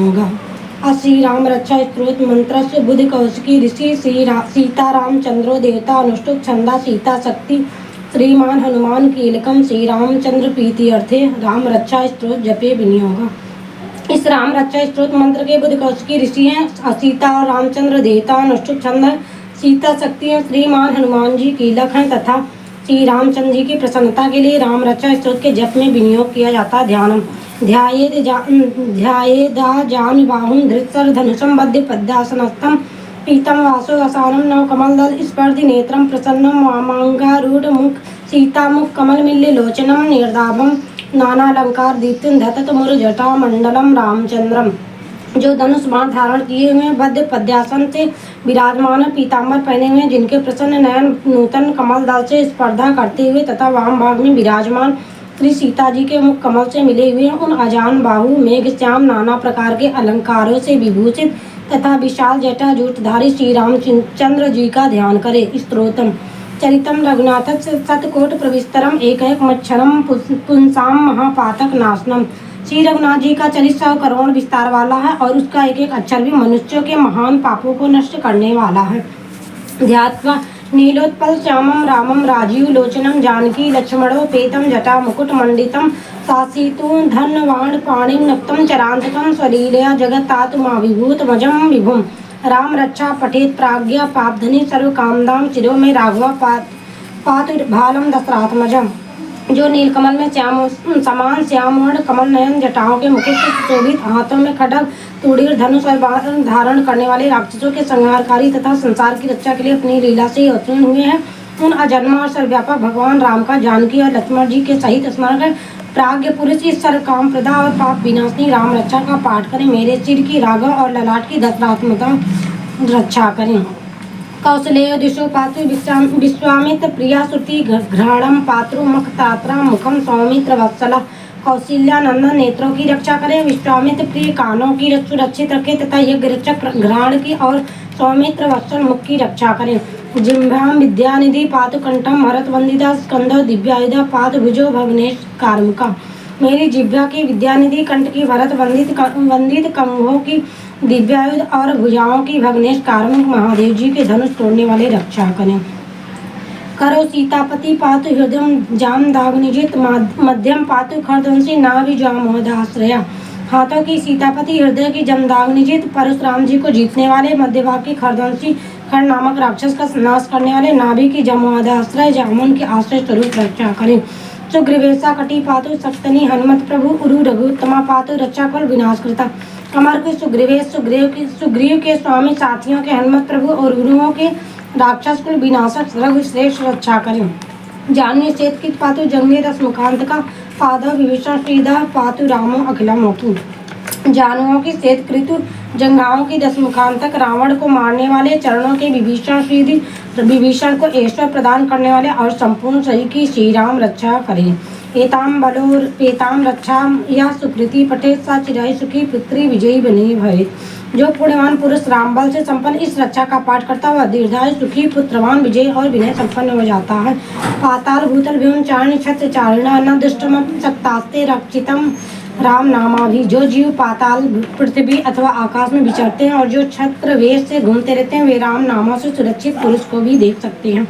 विनियोगः। श्री राम रक्षा स्त्रोत मंत्र से बुद्ध कौशिकी ऋषि सीता रामचंद्रो देवता अनुष्टुप छंदा सीता शक्ति श्रीमान हनुमान कीलकम श्री रामचंद्र प्रीति अर्थे राम रक्षा स्त्रोत जपे विनियोगः। इस राम रक्षा स्त्रोत मंत्र के बुद्ध कौशिकी ऋषि हैं, सीता और रामचंद्र देवता अनुष्टुप छंद है, सीता शक्ति है, श्रीमान हनुमान जी कीलक हैं तथा श्री रामचंद्र जी की प्रसन्नता के लिए राम रक्षा स्त्रोत के जप में विनियोग किया जाता है। ध्यानम ध्यायेदा जानुबाहुं धृतसर धनुषं बद्ध पद्मासनस्थं पीतं वासो आसनं नव कमलदल स्पर्धि नेत्रं प्रसन्नं वामांगारूढ़ मुख सीता मुख कमल मिल्य लोचनम निर्दाभम नानालंकार दीप्तिं धतत मुर जटा मंडलम रामचंद्रम। जो धनुष बाण धारण किए हुए बद्ध पद्मासन से विराजमान पीताम्बर पहने हुए, जिनके प्रसन्न नयन नूतन कमल दल से स्पर्धा करते हुए तथा वाम भाग में विराजमान श्री सीता जी के मुख कमल से मिले हुए उन अजान बाहु मेघश्याम नाना प्रकार के अलंकारों से विभूषित तथा विशाल जटा जूटधारी श्री रामचंद्र जी का ध्यान करे। स्तोत्रम चरितम रघुनाथ सतकोट प्रविस्तरम एक मच्छरम पुंसाम महापातक नाशनम। श्री रघुनाथ जी का चरित 100 करोड़ विस्तार वाला है और उसका एक एक अक्षर भी मनुष्यों के महान पापों को नष्ट करने वाला है। ध्यात्वा नीलोत्पल श्यामम रामम राजीव लोचनम जानकी लक्ष्मणो पेतम जटा मुकुट मंडितम सासीतु धनवाण पाणिं नक्तम चरांतकम स्वलीलया जगत्तातुमा विभूत मजम विभुम। राम रक्षा पठेत प्राज्ञा पापधनी सर्व कामदाम चिरो में राघवा पातु भालम दशरथमजम। जो नीलकमल में समान श्याम वर्ण कमल नयन जटाओं के मुकुट से सुशोभित, हाथों में खड्ग तूड़ीर धनुष और बाण धारण करने वाले राक्षसों के संहारकारी तथा संसार की रक्षा के लिए अपनी लीला से अवतीर्ण हुए हैं, उन अजन्मा और सर्वव्यापक भगवान राम का जानकी और लक्ष्मण जी के सहित स्मरण कर प्राज्ञ पुरुष इस सर्व काम प्रदा और पाप विनाशनी राम रक्षा का पाठ करें। मेरे सिर की राघव और ललाट की दशरथात्मता रक्षा करें। कौशलेय दिशो पातु विश्वामित्र प्रिया श्रुति घ्राणम पात्रु मखतात्रा मुखम सौमित्र वत्सला। कौशल्यानंदन नेत्रों की रक्षा करें, विश्वामित्र प्रिय कानों की सुरक्षित रखें तथा यज्ञ रक्षक घ्राण की और सौमित्र वत्सल मुख की रक्षा करें। जिह्वाम विद्यानिधि पातु कंठम भरत वंदिता स्कंधो दिव्यायुधा पातु भुजो भवनेश कार्मुका। मेरी जिह्वा की विद्यानिधि, कंठ की भरत वंदित कंघों की दिव्यायुध और भुजाओं की भग्नेश कार्मुक महादेव जी के धनुष तोड़ने वाले रक्षा करें। करो सीतापति पातु हृदय जाम दाग्निजित मध्यम पातु खरदंसी नाभि जामोदाश्रया। हाथों की सीतापति हृदय की जमदाग्निजित परशुराम जी को जीतने वाले, मध्य भाग की खरदंसी खर नामक राक्षस का नाश करने वाले, नाभि की जमोदाश्रय जामुन के आश्रय स्वरूप रक्षा करें। सुग्रीवेशा कटी पातु सप्तनी हनुमत प्रभु उरु रघुत्तमा पातु रक्षा कुल विनाश कृता। कमर के सुग्रीव के स्वामी साथियों के हनुमत प्रभु और उरुओं के राक्षस कुल विनाशक रघुश्रेष्ठ रक्षा करें। जान्य श्वेत की पातु जंगे दशमुखांत का पादव विभीषण श्रीदा पातु रामो अखिला मोकी। जानुओं की श्वेत कृतु जंघाओं की दशमुखांतक रावण को मारने वाले, चरणों के विभीषण को ऐश्वर्य प्रदान करने वाले और संपूर्ण शरीर की श्री राम रक्षा करें। एताम रक्षा या सुकृति पठे सा चिराई सुखी पुत्री विजयी बनी भय। जो पुण्यवान पुरुष राम बल से संपन्न इस रक्षा का पाठ करता हुआ दीर्घायु सुखी पुत्रवान विजय और विनय संपन्न हो जाता है। पाताल भूतल व्योम चारण छत्र चारिणा न दुष्टम सक्तास्ते रक्षितम राम नामाभि। जो जीव पाताल पृथ्वी अथवा आकाश में विचरते हैं और जो छत्र वेश से घूमते रहते हैं, वे राम नामों से सुरक्षित पुरुष को भी देख सकते हैं।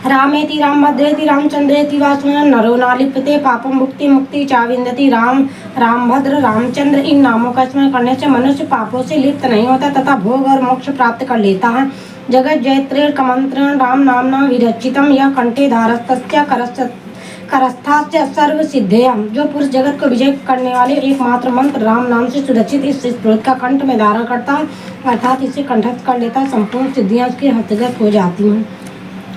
रामेति रामभद्रेति रामचंद्रेति वासुदेव नरो नालिप्यते पापम मुक्ति चाविंदति। राम भद्र रामचंद्र इन नामों का स्मरण करने से मनुष्य पापों से लिप्त नहीं होता तथा भोग और मोक्ष प्राप्त कर लेता है। जगत जयत्रे कमंत्रण राम नामना विरचितम यह कंठे धारस्तस्य करस्थास्य सर्व सिद्धेय। जो पुरुष जगत को विजय करने वाले एकमात्र मंत्र राम नाम से सुरक्षित इस स्त्रोत का कंठ में धारण करता है, अर्थात इसे कंठस्थ कर लेता है, संपूर्ण सिद्धियां उसके हस्तगत हो जाती हैं।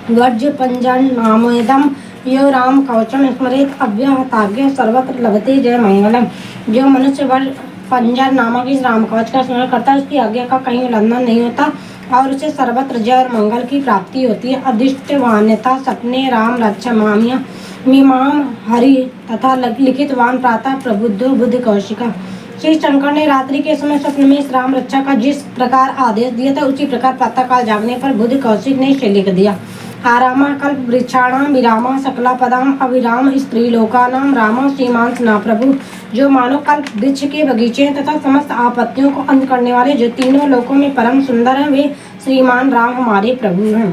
वर्ज्य पंजन नामेदम यो राम कवचम स्मरेत अव्याहताज्ञ सर्वत्र लभते जय मंगलम। जो मनुष्य वर्ज पंजन नामक इस राम कवच का स्मरण करता है, उसकी आज्ञा का कहीं उल्लंघन नहीं होता और उसे सर्वत्र जय और मंगल की प्राप्ति होती है। अदिष्टवान्यता सपने राम रक्षा मामिया मीमाम हरि तथा लिखित वान प्रातः प्रबुद्धो बुद्ध कौशिका। श्री शंकर ने रात्रि के समय स्वप्न में इस राम रक्षा का जिस प्रकार आदेश दिया था, उसी प्रकार प्रातःकाल जागने पर बुद्ध कौशिक ने इसे लिख दिया। आरामा कल्प वृक्षाणाम विरामा सकला पदाम अविराम स्त्रीलोकानाम रामा श्रीमान ना प्रभु। जो मानो कल्प वृक्ष के बगीचे तथा समस्त आपत्तियों को अंत करने वाले जो तीनों लोकों में परम सुंदर हैं, वे श्रीमान राम हमारे प्रभु हैं।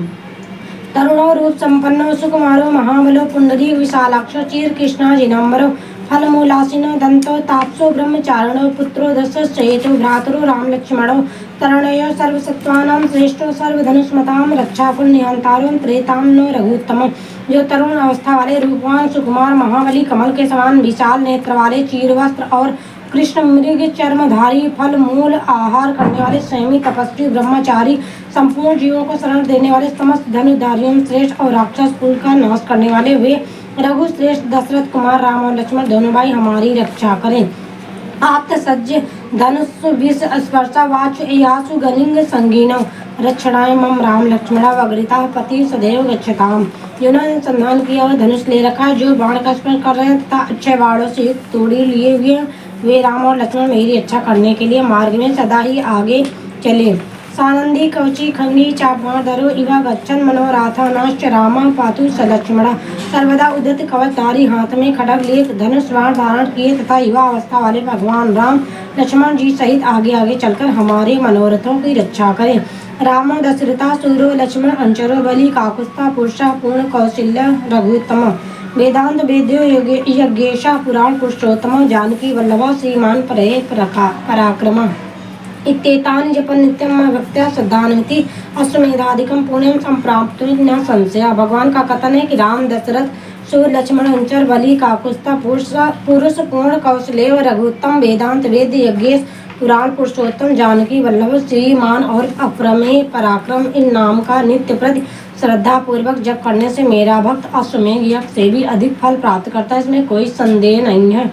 तरुणो रूप संपन्नो सुकुमारो महाबलो पुंडरी विशालाक्ष चीर कृष्णा जिनम्बरो फलमूलासिनो दंतो तापसो ब्रह्मचारिणो पुत्रो दशश्चेतो भ्रातरो राम लक्ष्मणो तरणयो सर्वसत्त्वानां श्रेष्ठो सर्वधनुष्मतां रक्षाकुल निहंतारो प्रेताम नो रघुत्तम। जो तरुण अवस्था वाले रूपवान सुकुमार महाबली कमल के समान विशाल नेत्र वाले चीर वस्त्र और कृष्ण मृग चर्मधारी फल मूल आहार करने वाले संयमी तपस्वी ब्रह्मचारी संपूर्ण जीवों को शरण देने वाले समस्त धनुधारियों श्रेष्ठ और राक्षस कुल का नाश करने वाले वे रघु श्रेष्ठ दशरथ कुमार राम और लक्ष्मण दोनों भाई हमारी रक्षा करें। आप्त सज्ज धनुष विष स्पर्शा वाचु यासु गनिंग संगीनो रक्षणाय मम राम लक्ष्मण वग्रिता पति सदैव गच्छताम। जिन्होंने संधान किया और धनुष ले रखा है, जो बाण का स्पर्श कर रहे हैं तथा अच्छे बाणों से युक्त तोड़ी लिए हुए हैं, वे राम और लक्ष्मण मेरी रक्षा करने के लिए मार्ग में सदा ही आगे चले। सानंदी कवची खंगी चापमाधरो इवा गच्छन मनोराथा नाश्च रामा पातु सलक्ष्मणा। सर्वदा उदित कवचधारी हाथ में खड्ग लिए धनुष बाण धारण किए तथा युवा अवस्था वाले भगवान राम लक्ष्मण जी सहित आगे आगे चलकर हमारे मनोरथों की रक्षा करें। रामो दशरथा सूरो लक्ष्मण अंचरो बलि काकुस्ता पुरुषा पूर्ण कौशल्य रघुत्तम। वेदांत वेद्यो यज्ञेशा पुराण पुरुषोत्तम जानकी वल्लभा श्रीमान पराक्रम। इत्येतानि जपन् नित्यं भक्त्या श्रद्धान्विति अश्वमेधादिकं पुण्यं संप्राप्तुं न संशयः। भगवान का कथन है कि राम दशरथ सूर्य लक्ष्मण अंचर बलि काकुस्ता पुरुष पूर्ण कौशलेय रघुत्तम वेदांत वेद्य यज्ञेश पुराण पुरुषोत्तम जानकी वल्लभ श्रीमान और अप्रमेय पराक्रम इन नाम का नित्य प्रति श्रद्धा पूर्वक जप करने से मेरा भक्त अश्वमेध यज्ञ से भी अधिक फल प्राप्त करता है, इसमें कोई संदेह नहीं है।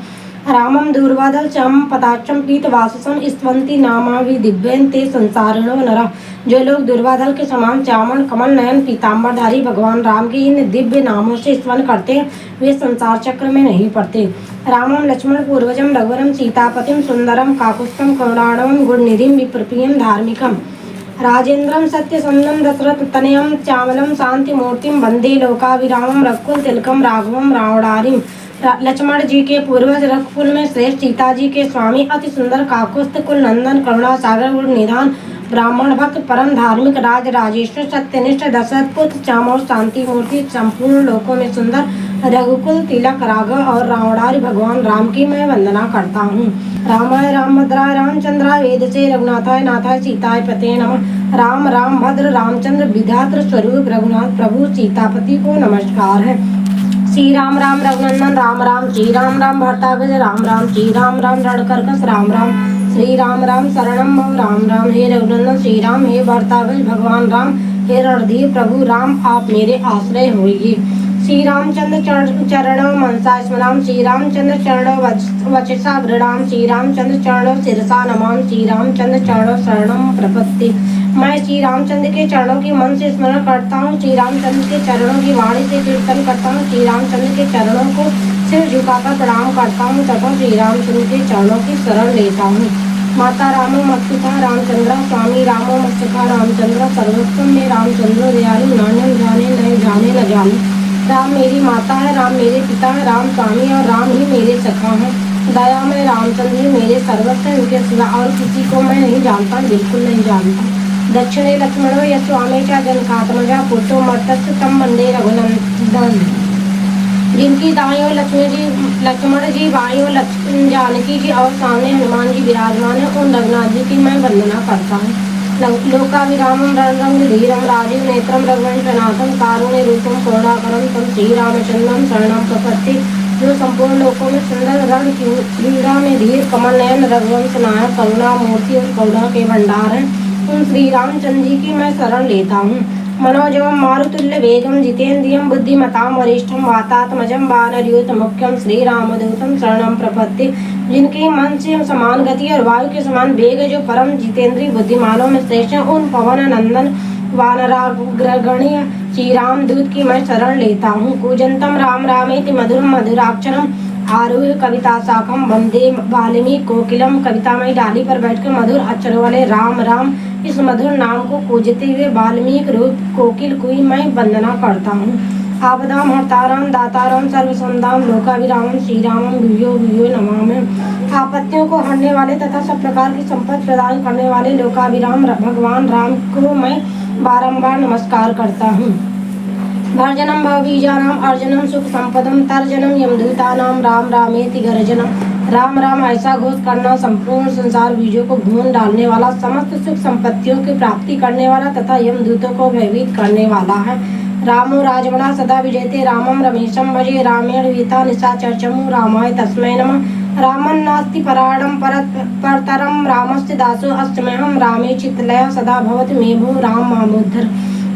रामम दूर्वादल चम पताचम पीतवाससम स्तवंती नामावि दिव्यन्ते संसारिणो नरः। जो लोग दुर्वादल के समान चामन कमल नयन पीताम्बरधारी भगवान राम के इन दिव्य नामों से स्तवन करते हैं, वे संसार चक्र में नहीं पड़ते। रामम लक्ष्मण पूर्वजम रघुवरम सीतापतिम सुंदरम काकुस्तम करुणाणवम गुणनिधिम विप्रप्रियम धार्मिकम राजेंद्रम सत्यसंदम दशरथ तनयम चामलम शांति मूर्तिम वंदे लोकाभिरामम रघुकुल तिलकम राघवम रावणारिम। लक्ष्मण जी के पूर्वज रघुकुल में श्रेष्ठ सीता जी के स्वामी अति सुंदर काकुस्थ कुल नंदन करुणा सागर गुण निधान ब्राह्मण भक्त परम धार्मिक राज राजेश्वर सत्यनिष्ठ दशरथ पुत्र चामोर शांति मूर्ति संपूर्ण लोकों में सुंदर रघुकुल तिलक राघव और रावणारि भगवान राम की मैं वंदना करता हूँ। रामाय रामभद्राय रामचंद्राय वेद से रघुनाथाय नाथाय सीताय पते नमः। राम राम भद्र रामचंद्र विधात्र स्वरूप रघुनाथ प्रभु सीतापति को नमस्कार है। श्री राम राम रघुनंदन राम राम श्री राम राम भर्तागज राम राम श्री राम राम रणकर्कश राम राम श्री राम राम शरणम मम राम राम। हे रघुनंदन श्री राम, हे भर्तागज भगवान राम, हे रणधीर प्रभु राम, आप मेरे आश्रय होइए। श्री रामचंद्र चरणों मनसा स्मराम श्री रामचंद्र चरणों वचसा वृणाम श्री रामचंद्र चरणों शिरसा नमाम श्री रामचंद्र चरणों शरणम प्रपत्ति। मैं श्री रामचंद्र के चरणों की मन से स्मरण करता हूँ, श्री रामचंद्र के चरणों की वाणी से कीर्तन करता हूँ, श्री रामचंद्र के चरणों को सिर झुकाकर प्रणाम करता हूँ तथा श्री रामचंद्र के चरणों की शरण लेता हूँ। माता रामो मत्सुता रामचंद्र स्वामी रामो मत्स्यका रामचंद्र सर्वस्व में रामचंद्र दयालु नान्यम जाने नहीं जाने न जाने। राम मेरी माता है, राम मेरे पिता है, राम स्वामी और राम ही मेरे सखा है। दया में रामचंद्र ही मेरे सर्वस्व, उनके सिवा और किसी को मैं नहीं जानता, बिल्कुल नहीं जानता। दक्षिणे लक्ष्मणो यस्वामी च जनकात्मजा पुत्रो मर्तस्य तम वंदे रघुनंदन। जिनकी दाईं ओर लक्ष्मण जी बाईं ओर जानकी जी और सामने हनुमान जी विराजमान है, उन रघुनाथ जी की मैं वंदना करता हूँ। लोकाभिरामं रणरंग धीरम राजीव नेत्रम रघुवंशनाथम कारुण्य रूपम करुणाकरम तम श्री रामचंद्रम शरणम प्रपत्ति। जो संपूर्ण लोकों में सुंदर रण क्रीड़ा में धीर कमल नयन रघुवंश नायक करुणा मूर्ति और करुणा के भंडार है, उन श्री रामचंद्र जी की मैं शरण लेता हूँ। मनोजवम मारुतुल्य वेगम जितेन्द्रियम बुद्धिमताम वरिष्ठम वातात्मजम वानरयूथ मुख्यम श्री रामदूतम शरणम प्रपत्ति। जिनकी मन से समान गति और वायु के समान वेग है, जो परम जितेंद्रीय बुद्धिमानों में श्रेष्ठ है, उन पवन नंदन वानराग्रगण्य श्री राम दूत की मैं शरण लेता हूँ। कूजंतम राम रामेति मधुरम मधुराक्षरम आरूढ़ कविता शाखम वंदे वाल्मीकि कोकिलम। कवितामयी डाली पर बैठकर मधुर अक्षरों वाले राम राम इस मधुर नाम को पूजते हुए वाल्मीकि रूप कोकिल की मैं वंदना करता हूँ। आपदाम हर्तारम दातारम सर्वसंधाम लोकाभिरामम श्री रामम भूयो भूयो नमामि। आपत्तियों को हरने वाले तथा सब प्रकार की संपत्ति प्रदान करने वाले लोकाभिराम भगवान राम को मैं बारंबार नमस्कार करता हूँ। भर्जनम भवबीजानाम अर्जनम सुख संपदम तर्जनम यमदूतानाम राम रामेति गर्जनम। राम राम ऐसा घोष करना संपूर्ण संसार बीजों को भून डालने वाला, समस्त सुख संपत्तियों की प्राप्ति करने वाला तथा यमदूतों को भयभीत करने वाला है। रामो राजमणा सदा विजयते रामम रमेशम भजे रामेण वीता निशाचर्चमु रामाय तस्मै नमः। रामं नास्ति पराणं परतरं रामस्य दासो अस्म्यहं रामे चित्तलयः सदा भवति मे भो राम मामोद्धर।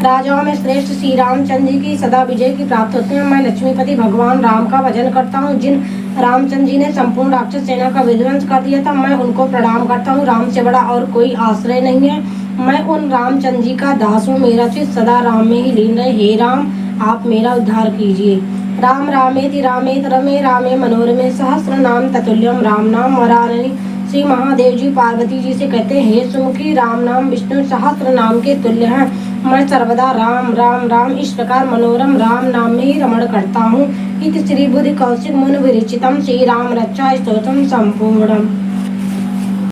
राजाओं में श्रेष्ठ श्री रामचंद्र जी की सदा विजय की प्राप्त होती है। मैं लक्ष्मीपति भगवान राम का भजन करता हूँ। जिन रामचंद्र जी ने संपूर्ण राक्षस सेना का विध्वंस कर दिया था, मैं उनको प्रणाम करता हूँ। राम से बड़ा और कोई आश्रय नहीं है। मैं उन रामचंद्र जी का दास हूँ। मेरा चित्त सदा राम में ही लीन रहे। हे राम, आप मेरा उद्धार कीजिए। राम रामेति रामेत रमे रामे मनोरमे सहस्र नाम ततुल्यम राम नाम वराननि। श्री महादेव जी पार्वती जी से कहते हैं, हे सुमुखी, राम नाम विष्णु सहस्र नाम के तुल्य है। मैं सर्वदा राम राम राम इस प्रकार मनोरम राम नाम में ही रमण करता हूँ। इति श्री बुद्धि कौशिक मुनि विरचितम श्री राम रक्षा स्तोत्रम संपूर्णम।